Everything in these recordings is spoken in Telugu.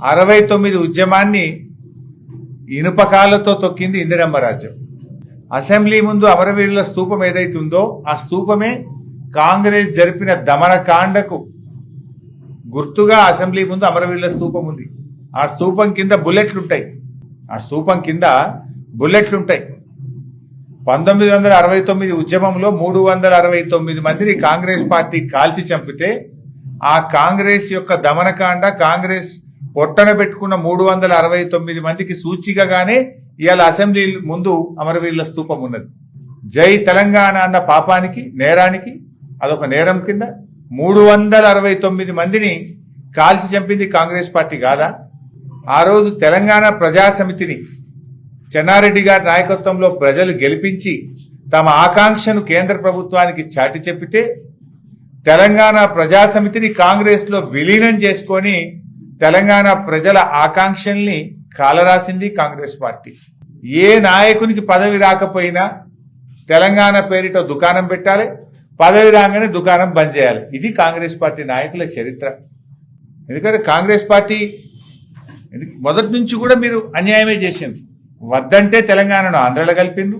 69 ఉద్యమాన్ని ఇనుపకాలతో తొక్కింది ఇందిరమ్మ రాజ్యం. అసెంబ్లీ ముందు అమరవీరుల స్తూపం ఏదైతుందో ఆ స్తూపమే కాంగ్రెస్ జరిపిన దమనకాండకు గుర్తుగా అసెంబ్లీ ముందు అమరవీరుల స్తూపం ఉంది. ఆ స్తూపం కింద బుల్లెట్లుంటాయి. 1969 ఉద్యమంలో 369 మందిని కాంగ్రెస్ పార్టీ కాల్చి చంపితే ఆ కాంగ్రెస్ యొక్క దమనకాండ, కాంగ్రెస్ పొట్టన పెట్టుకున్న 369 మందికి సూచికగానే ఇవాళ అసెంబ్లీ ముందు అమరవీరుల స్తూపం ఉన్నది. జై తెలంగాణ అన్న పాపానికి, నేరానికి, అదొక నేరం కింద 369 మందిని కాల్చి చంపింది కాంగ్రెస్ పార్టీ కాదా? ఆ రోజు తెలంగాణ ప్రజాసమితిని చెన్నారెడ్డి గారి నాయకత్వంలో ప్రజలు గెలిపించి తమ ఆకాంక్షను కేంద్ర ప్రభుత్వానికి చాటి చెప్పితే తెలంగాణ ప్రజాసమితిని కాంగ్రెస్ లో విలీనం చేసుకొని తెలంగాణ ప్రజల ఆకాంక్షల్ని కాలరాసింది కాంగ్రెస్ పార్టీ. ఏ నాయకునికి పదవి రాకపోయినా తెలంగాణ పేరిట దుకాణం పెట్టాలి, పదవి రాగానే దుకాణం బంద్ చేయాలి. ఇది కాంగ్రెస్ పార్టీ నాయకుల చరిత్ర. ఎందుకంటే కాంగ్రెస్ పార్టీ మొదటి నుంచి కూడా మీరు అన్యాయమే చేసింది. వద్దంటే తెలంగాణను ఆంధ్రలో కలిపిండ్రు.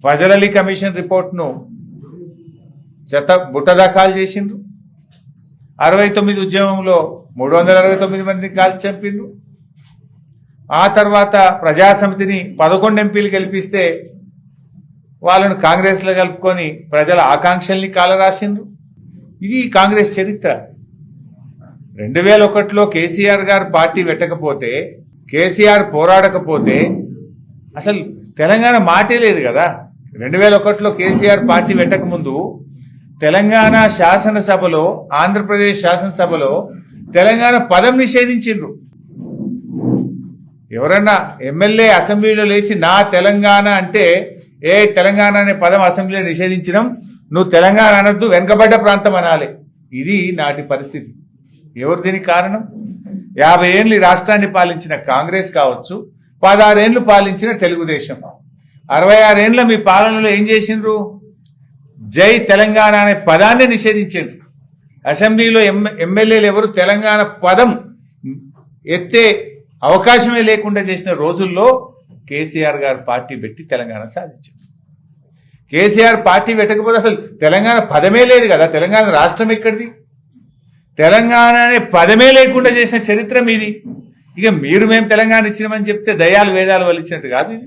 ఫజల్ అలీ కమిషన్ రిపోర్ట్ను బుట్టదాఖలు చేసిండ్రు. 69 ఉద్యమంలో 369 మందిని కాల్చి చంపిండ్రు. ఆ తర్వాత ప్రజాసమితిని 11 ఎంపీలు గెలిపిస్తే వాళ్ళను కాంగ్రెస్ లో కలుపుకొని ప్రజల ఆకాంక్షల్ని కాలరాసిండ్రు. ఇది కాంగ్రెస్ చరిత్ర. 2001లో కేసీఆర్ గారు పార్టీ పెట్టకపోతే, కేసీఆర్ పోరాడకపోతే అసలు తెలంగాణ మాటే లేదు కదా. 2001లో కేసీఆర్ పార్టీ పెట్టక ముందు తెలంగాణ శాసనసభలో, ఆంధ్రప్రదేశ్ శాసనసభలో తెలంగాణ పదం నిషేధించిండ్రు. ఎవరన్నా ఎమ్మెల్యే అసెంబ్లీలో లేచి నా తెలంగాణ అంటే, ఏ తెలంగాణ అనే పదం అసెంబ్లీలో నిషేధించడం, నువ్వు తెలంగాణ అనొద్దు, వెనుకబడ్డ ప్రాంతం అనాలి. ఇది నాటి పరిస్థితి. ఎవరు దీనికి కారణం? 50 ఏళ్ళు రాష్ట్రాన్ని పాలించిన కాంగ్రెస్ కావచ్చు, 16 ఏళ్లు పాలించిన తెలుగుదేశం. 66 ఏళ్ల మీ పాలనలో ఏం చేసిండ్రు? జై తెలంగాణ అనే పదాన్ని నిషేధించారు. అసెంబ్లీలో ఎమ్మెల్యేలు ఎవరు తెలంగాణ పదం ఎత్తే అవకాశమే లేకుండా చేసిన రోజుల్లో కేసీఆర్ గారు పార్టీ పెట్టి తెలంగాణ సాధించారు. కేసీఆర్ పార్టీ పెట్టకపోతే అసలు తెలంగాణ పదమే లేదు కదా. తెలంగాణ రాష్ట్రం ఎక్కడిది? తెలంగాణ అనే పదమే లేకుండా చేసిన చరిత్ర మీది. ఇక మీరు మేము తెలంగాణ ఇచ్చినామని చెప్తే దయాలు వేదాలు వల్లించినట్టు కాదు ఇది.